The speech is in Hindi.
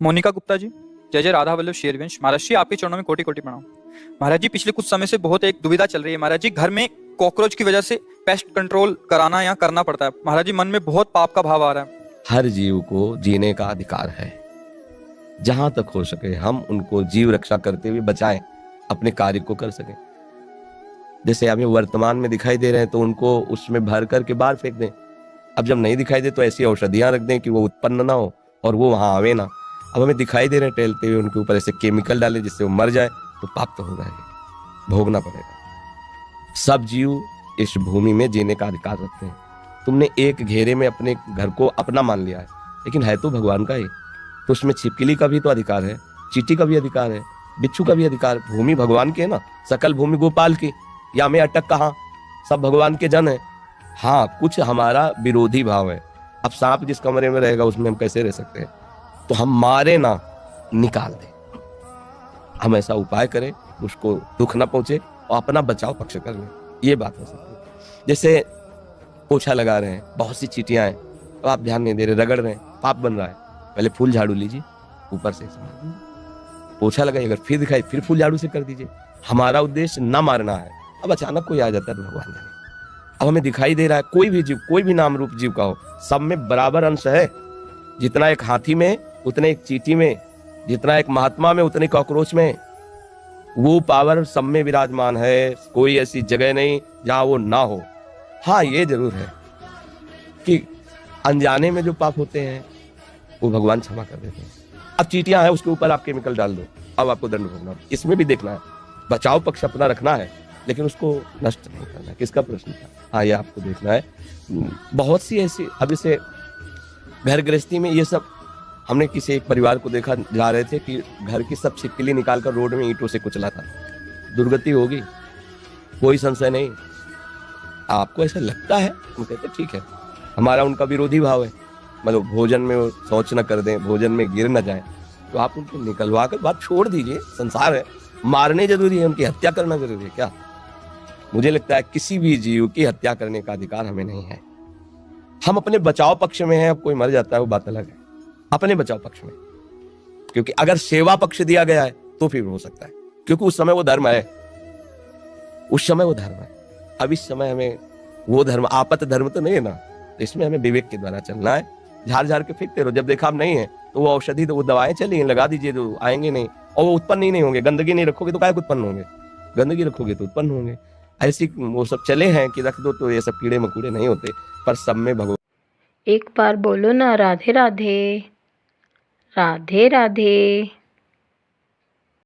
मोनिका गुप्ता जी, जय जय राधा वल्लभ शेरवंश। महाराज जी, आपके चरणों में कोटि कोटि प्रणाम। महाराज जी, पिछले कुछ समय से बहुत एक दुविधा चल रही है। महाराज जी, घर में कॉकरोच की वजह से पेस्ट कंट्रोल कराना या करना पड़ता है। महाराज जी, मन में बहुत पाप का भाव आ रहा है। हर जीव को जीने का अधिकार है। जहां तक हो सके हम उनको जीव रक्षा करते हुए बचाएं, अपने कार्य को कर सकें। जैसे हमें वर्तमान में दिखाई दे रहे हैं तो उनको उसमें भर करके बाहर फेंक दें। अब जब नहीं दिखाई दे तो ऐसी औषधियां रख दें कि वो उत्पन्न ना हो और वो वहां आवे ना। अब हमें दिखाई दे रहे हैं टहलते हुए, उनके ऊपर ऐसे केमिकल डालें जिससे वो मर जाए, तो पाप तो होगा ही, भोगना पड़ेगा। सब जीव इस भूमि में जीने का अधिकार रखते हैं। तुमने एक घेरे में अपने घर को अपना मान लिया है, लेकिन है तो भगवान का ही। तो उसमें छिपकली का भी तो अधिकार है, चींटी का भी अधिकार है, बिच्छू का भी अधिकार। भूमि भगवान की है ना, सकल भूमि गोपाल की। या मैं अटक कहाँ, सब भगवान के जन है। हाँ, कुछ हमारा विरोधी भाव है। अब सांप जिस कमरे में रहेगा उसमें हम कैसे रह सकते हैं? तो हम मारे ना, निकाल दें। हम ऐसा उपाय करें उसको दुख ना पहुंचे और अपना बचाव पक्ष कर लें, ये बात हो सकती है। जैसे पोछा लगा रहे हैं, बहुत सी चींटियां हैं, तो आप ध्यान नहीं दे रहे, रगड़ रहे हैं, पाप बन रहा है। पहले फूल झाड़ू लीजिए, ऊपर से पोछा लगाइए, अगर फिर दिखाई फिर फूल झाड़ू से कर दीजिए। हमारा उद्देश्य न मारना है। अब अचानक कोई आ जाता है तो भगवान जाने। अब हमें दिखाई दे रहा है कोई भी जीव, कोई भी नाम रूप जीव का हो, सब में बराबर अंश है। जितना एक हाथी में उतने एक चींटी में, जितना एक महात्मा में उतने कॉकरोच में। वो पावर सब में विराजमान है। कोई ऐसी जगह नहीं जहां वो ना हो। हाँ, ये जरूर है कि अनजाने में जो पाप होते हैं वो भगवान क्षमा कर देते हैं। अब चींटियां हैं, उसके ऊपर आप केमिकल डाल दो, अब आपको दंड भोगना। इसमें भी देखना है, बचाव पक्ष अपना रखना है, लेकिन उसको नष्ट नहीं करना। किसका प्रश्न था? हाँ, ये आपको देखना है। बहुत सी ऐसी, अब इसे घर गृहस्थी में ये सब, हमने किसी एक परिवार को देखा, जा रहे थे कि घर की सब छिपकली निकालकर रोड में ईंटों से कुचला था। दुर्गति होगी, कोई संशय नहीं। आपको ऐसा लगता है? हम कहते ठीक है, हमारा उनका विरोधी भाव है, मतलब भोजन में वो शौच न कर दें, भोजन में गिर न जाए, तो आप उनको निकलवा कर बात छोड़ दीजिए। संसार है, मारने जरूरी है, उनकी हत्या करना जरूरी है क्या? मुझे लगता है किसी भी जीव की हत्या करने का अधिकार हमें नहीं है। हम अपने बचाव पक्ष में हैं। अब कोई मर जाता है वो बात अलग है, अपने बचाव पक्ष में। क्योंकि अगर सेवा पक्ष दिया गया है तो फिर हो सकता है, क्योंकि उस समय वो धर्म है, उस समय वो धर्म है। अब इस समय हमें वो धर्म, आपत धर्म तो नहीं है ना, तो इसमें हमें विवेक के द्वारा चलना है। झाड़ झाड़ के फेंकते रहो, जब देखा अब नहीं है तो वो औषधि, तो वो दवाएं चली लगा दीजिए, तो आएंगे नहीं और वो उत्पन्न ही नहीं होंगे। गंदगी नहीं रखोगे तो काय उत्पन्न होंगे, गंदगी रखोगे तो उत्पन्न होंगे। ऐसी वो सब चले हैं कि रख दो तो ये सब कीड़े मकोड़े नहीं होते, पर सब में भगवान। एक बार बोलो ना, राधे राधे, राधे राधे।